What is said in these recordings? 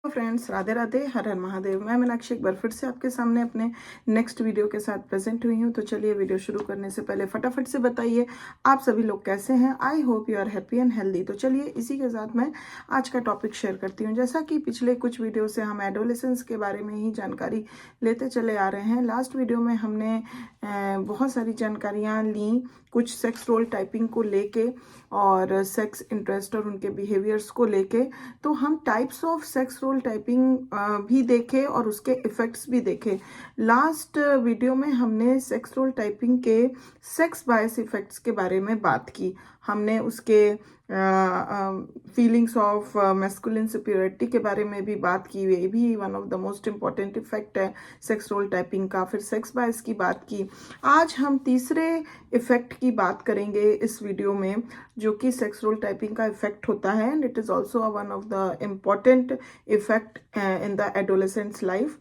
Friends, Radhe Radhe, हर हर महादेव। मैं मीनाक्षी एक बार फिर से आपके सामने अपने नेक्स्ट वीडियो के साथ प्रेजेंट हुई हूँ। तो चलिए, वीडियो शुरू करने से पहले फटाफट से बताइए आप सभी लोग कैसे हैं। I hope you are happy and healthy. तो चलिए, इसी के साथ मैं आज का टॉपिक शेयर करती हूँ। जैसा कि पिछले कुछ वीडियो से हम एडोलेसेंस के बारे में ही जानकारी लेते चले आ रहे हैं। लास्ट वीडियो में हमने बहुत सारी जानकारियाँ ली, कुछ सेक्स रोल टाइपिंग को लेके और सेक्स इंटरेस्ट और उनके बिहेवियर्स को लेके। तो हम types of sex role typing भी देखे और उसके इफेक्ट्स भी देखे। लास्ट वीडियो में हमने सेक्स रोल टाइपिंग के सेक्स बायस इफेक्ट्स के बारे में बात की। हमने उसके फीलिंग्स ऑफ मैस्कुलिन सुपीरियरिटी के बारे में भी बात की। ये भी one of the most important effect है सेक्स रोल टाइपिंग का। फिर सेक्स बायस की बात की। आज हम तीसरे इफेक्ट की बात करेंगे इस वीडियो में, जो कि सेक्स रोल टाइपिंग का इफेक्ट होता है and it is also one of the important effect in the adolescents life,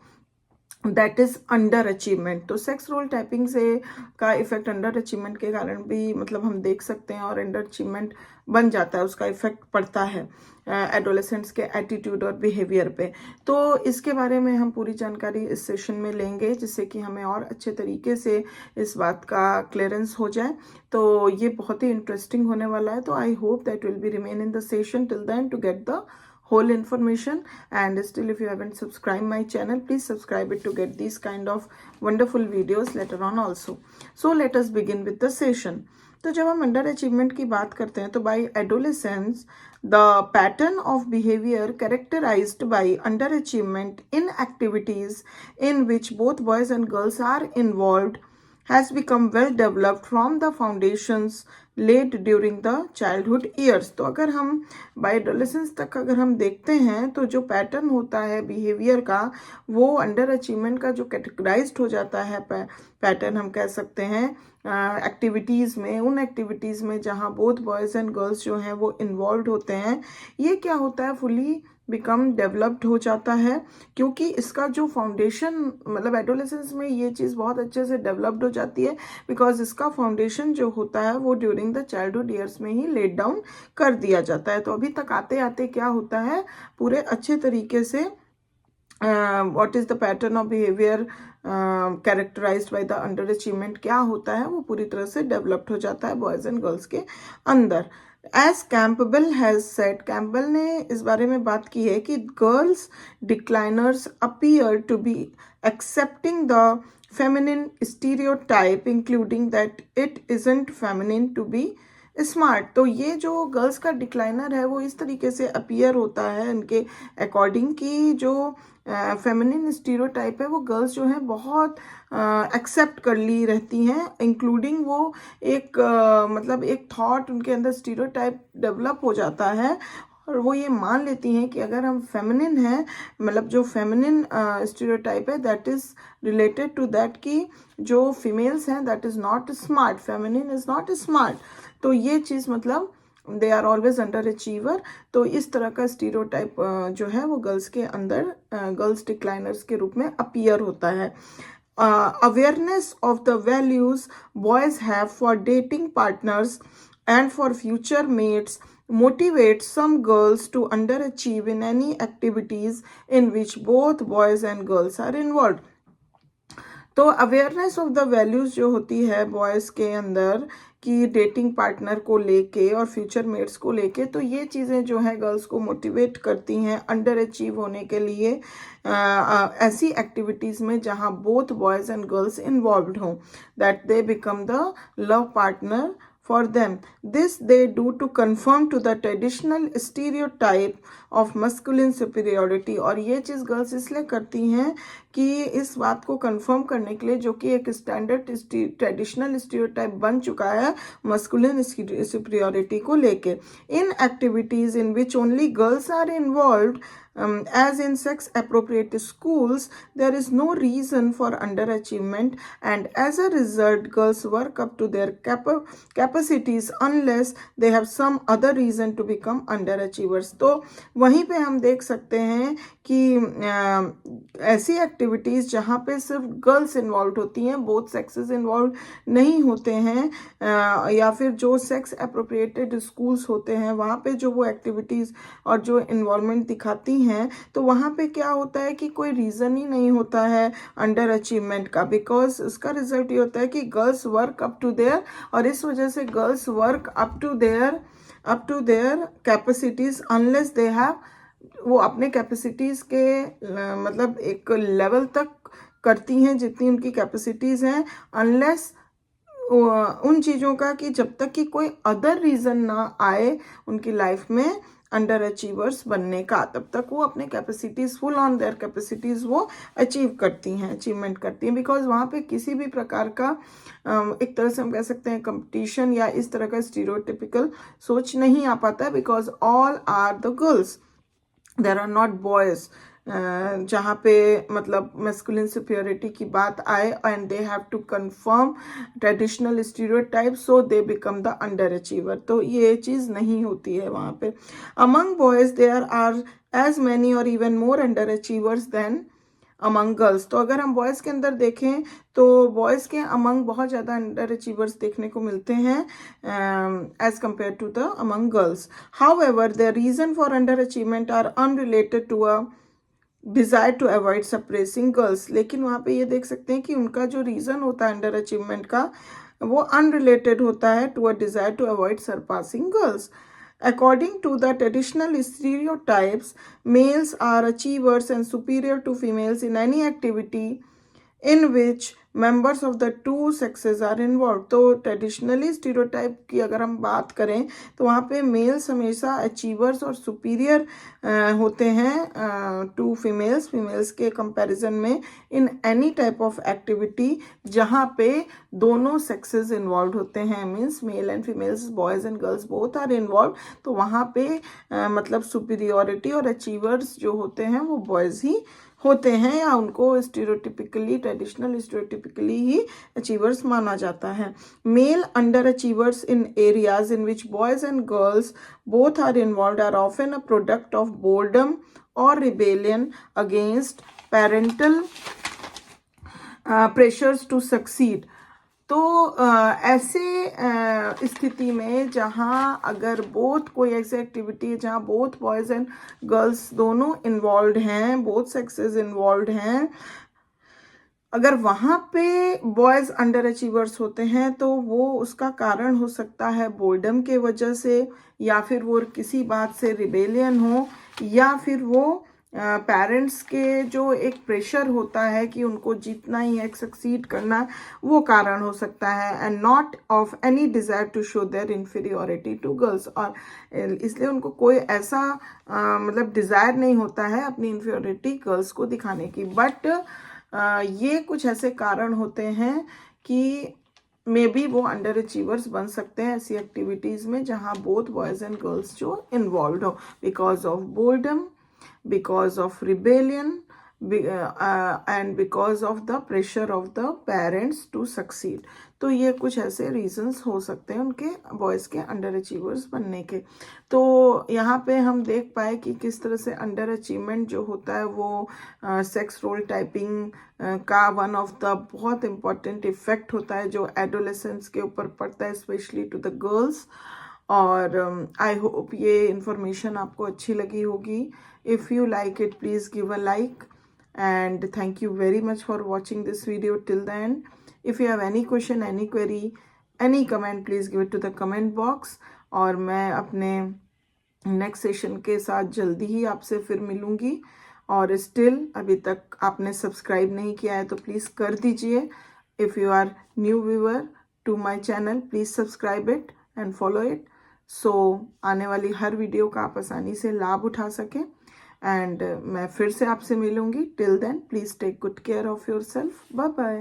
that is under achievement. तो सेक्स रोल टाइपिंग से का इफेक्ट अंडर अचीवमेंट के कारण भी मतलब हम देख सकते हैं और अंडर अचीवमेंट बन जाता है, उसका इफेक्ट पड़ता है एडोलेसेंट्स के एटीट्यूड और बिहेवियर पे। तो इसके बारे में हम पूरी जानकारी इस सेशन में लेंगे, जिससे कि हमें और अच्छे तरीके से इस बात का क्लियरेंस हो जाए। तो ये बहुत ही इंटरेस्टिंग होने वाला है। तो I hope that will be remain in the session till then to get the whole information. And still, if you haven't subscribed my channel, please subscribe it to get these kind of wonderful videos later on also. So let us begin with the session. तो जब हम under achievement की बात करते हैं तो by adolescence the pattern of behaviour characterised by under achievement in activities in which both boys and girls are involved has become well developed from the foundations laid during the childhood years. तो अगर हम bye adolescence तक अगर हम देखते हैं तो जो पैटर्न होता है बिहेवियर का, वो अंडर अचीवमेंट का जो कैटेगराइज्ड हो जाता है पैटर्न, हम कह सकते हैं एक्टिविटीज़ में, उन एक्टिविटीज़ में जहाँ बोथ बॉयज़ एंड गर्ल्स जो हैं वो इन्वॉल्व होते हैं, ये क्या होता है, फुली बिकम डेवलप्ड हो जाता है। क्योंकि इसका जो फाउंडेशन मतलब एडोलेसेंस में ये चीज़ बहुत अच्छे से डेवलप्ड हो जाती है, बिकॉज इसका फाउंडेशन जो होता है वो ड्यूरिंग द चाइल्डहुड ईयर्स में ही लेड डाउन कर दिया जाता है। तो अभी तक आते आते क्या होता है, पूरे अच्छे तरीके से what is the pattern of behaviour characterised by the under achievement क्या होता है, वो पूरी तरह से डेवलप्ड हो जाता है बॉयज एंड गर्ल्स के अंदर। As Campbell has said, Campbell ने इस बारे में बात की है कि girls decliners appear to be accepting the feminine stereotype including that it isn't feminine to be smart. तो ये जो गर्ल्स का डिक्लाइनर है वो इस तरीके से अपीयर होता है इनके अकॉर्डिंग कि जो फेमिनिन स्टीरियोटाइप है वो गर्ल्स जो हैं बहुत एक्सेप्ट कर ली रहती हैं, इंक्लूडिंग वो एक मतलब एक थॉट उनके अंदर स्टीरियोटाइप डेवलप हो जाता है और वो ये मान लेती हैं कि अगर हम फेमिनिन हैं, मतलब जो फेमिनिन स्टीरियोटाइप है that is related to that कि जो फीमेल्स हैं that is not smart, feminine is not smart. तो ये चीज़ मतलब they are always under achiever. तो इस तरह का स्टीरियोटाइप जो है वो गर्ल्स के अंदर गर्ल्स डिक्लाइनर्स के रूप में अपीयर होता है। Awareness of the values boys have for dating partners and for future mates motivates some girls to underachieve in any activities in which both boys and girls are involved. तो awareness of the values जो होती है boys के अंदर कि dating partner को लेके और फ्यूचर मेट्स को लेके, तो ये चीज़ें जो है गर्ल्स को मोटिवेट करती हैं अंडर अचीव होने के लिए ऐसी एक्टिविटीज़ में जहाँ both boys and girls involved हों, that they become the love partner for them. This they do to conform to the traditional stereotype of masculine superiority. और ये चीज़ गर्ल्स इसलिए करती हैं कि इस बात को कंफर्म करने के लिए, जो कि एक स्टैंडर्ड ट्रेडिशनल स्टीरियोटाइप बन चुका है मस्कुलिन सुपीरियरिटी को लेके, in activities in which only girls are involved as in sex appropriate schools, there is no reason for underachievement, and as a result girls work up to their capacities unless they have some other reason to become underachievers. तो वहीं पे हम देख सकते हैं कि ऐसी activities जहाँ पे सिर्फ गर्ल्स इन्वॉल्व होती हैं, बोथ सेक्सेस इन्वॉल्व नहीं होते हैं, या फिर जो सेक्स अप्रोप्रिएटेड स्कूल्स होते हैं वहाँ पे जो वो एक्टिविटीज़ और जो इन्वॉल्वमेंट दिखाती हैं तो वहाँ पे क्या होता है कि कोई रीज़न ही नहीं होता है अंडर अचीवमेंट का, बिकॉज उसका रिजल्ट ये होता है कि girls work up to their, और इस वजह से girls work up to their capacities unless they have, वो अपने कैपेसिटीज के मतलब एक लेवल तक करती हैं जितनी उनकी कैपेसिटीज हैं, अनलेस उन चीज़ों का कि जब तक कि कोई अदर रीज़न ना आए उनकी लाइफ में अंडर अचीवर्स बनने का, तब तक वो अपने capacities full on their capacities वो अचीव करती हैं, अचीवमेंट करती हैं, बिकॉज वहाँ पे किसी भी प्रकार का एक तरह से हम कह सकते हैं कंपटीशन या इस तरह का स्टीरियोटिपिकल सोच नहीं आ पाता है, because all are the girls, there are not boys, जहाँ पे मतलब मैस्कुलिन सुपियोरिटी की बात आए and they have to confirm traditional stereotype so they become the under achiever, तो ये चीज़ नहीं होती है वहाँ पे. Among boys there are as many or even more underachievers than among girls. तो अगर हम बॉयज़ के अंदर देखें तो बॉयज़ के अमंग बहुत ज़्यादा अंडर अचीवर्स देखने को मिलते हैं as compare to the among girls. However the reason for under achievement are unrelated to a desire to avoid suppressing girls. लेकिन वहाँ पे ये देख सकते हैं कि उनका जो रीज़न होता है अंडर अचीवमेंट का वो अनरिलेटेड होता है to a desire to avoid surpassing girls. According to the traditional stereotypes, males are achievers and superior to females in any activity in which members of the two sexes are involved. तो traditionally stereotype की अगर हम बात करें तो वहाँ पे mails हमेशा अचीवर्स और सुपीरियर होते हैं टू फीमेल्स, फीमेल्स के कंपैरिजन में in any type of activity जहाँ पे दोनों सेक्सेस इन्वॉल्व होते हैं, means male and females, boys and girls both are involve. तो वहाँ पे मतलब सुपीरियोरिटी और अचीवर्स जो होते हैं वो बॉयज़ ही होते हैं, या उनको स्टीरियोटिपिकली ट्रेडिशनल स्टीरियोटिपिकली ही अचीवर्स माना जाता है. Male underachievers in areas in which boys and girls both are involved are often a product of boredom और rebellion against parental pressures to succeed. तो ऐसे स्थिति में जहाँ अगर बोथ कोई ऐसी एक्टिविटी है जहाँ बोथ बॉयज़ एंड गर्ल्स दोनों इन्वॉल्व हैं, बोथ सेक्सेस इन्वॉल्व हैं, अगर वहाँ पे बॉयज़ अंडर अचीवर्स होते हैं तो वो उसका कारण हो सकता है बोर्डम के वजह से, या फिर वो किसी बात से रिबेलियन हो, या फिर वो पेरेंट्स के जो एक प्रेशर होता है कि उनको जीतना ही है, सक्सीड करना, वो कारण हो सकता है, and not of any desire to show their inferiority to girls. और इसलिए उनको कोई ऐसा मतलब डिज़ायर नहीं होता है अपनी इन्फीरियोरिटी गर्ल्स को दिखाने की. बट ये कुछ ऐसे कारण होते हैं कि मे बी वो अंडर अचीवर्स बन सकते हैं ऐसी एक्टिविटीज़ में जहाँ बोथ बॉयज़ एंड गर्ल्स जो इन्वॉल्व हो, because of boredom, because of rebellion and because of the pressure of the parents to succeed. तो ये कुछ ऐसे रीजंस हो सकते हैं उनके बॉयज़ के अंडर अचीवर्स बनने के. तो यहाँ पे हम देख पाए कि किस तरह से अंडर अचीवमेंट जो होता है वो सेक्स रोल टाइपिंग का वन ऑफ द बहुत इम्पॉर्टेंट इफेक्ट होता है जो एडोलेसेंस के ऊपर पड़ता है, स्पेशली टू द गर्ल्स. और आई होप ये इन्फॉर्मेशन आपको अच्छी लगी होगी. If you like it, please give a like, and thank you very much for watching this video till the end. If you have any question, any query, any comment, please give it to the comment box. और मैं अपने next session के साथ जल्दी ही आपसे फिर मिलूँगी. और स्टिल अभी तक आपने सब्सक्राइब नहीं किया है तो प्लीज़ कर दीजिए. If you are new viewer to my channel, please subscribe it and follow it. So आने वाली हर वीडियो का आप आसानी से लाभ उठा सकें. एंड मैं फिर से आपसे मिलूंगी. Till then please take good care of your self. Bye bye.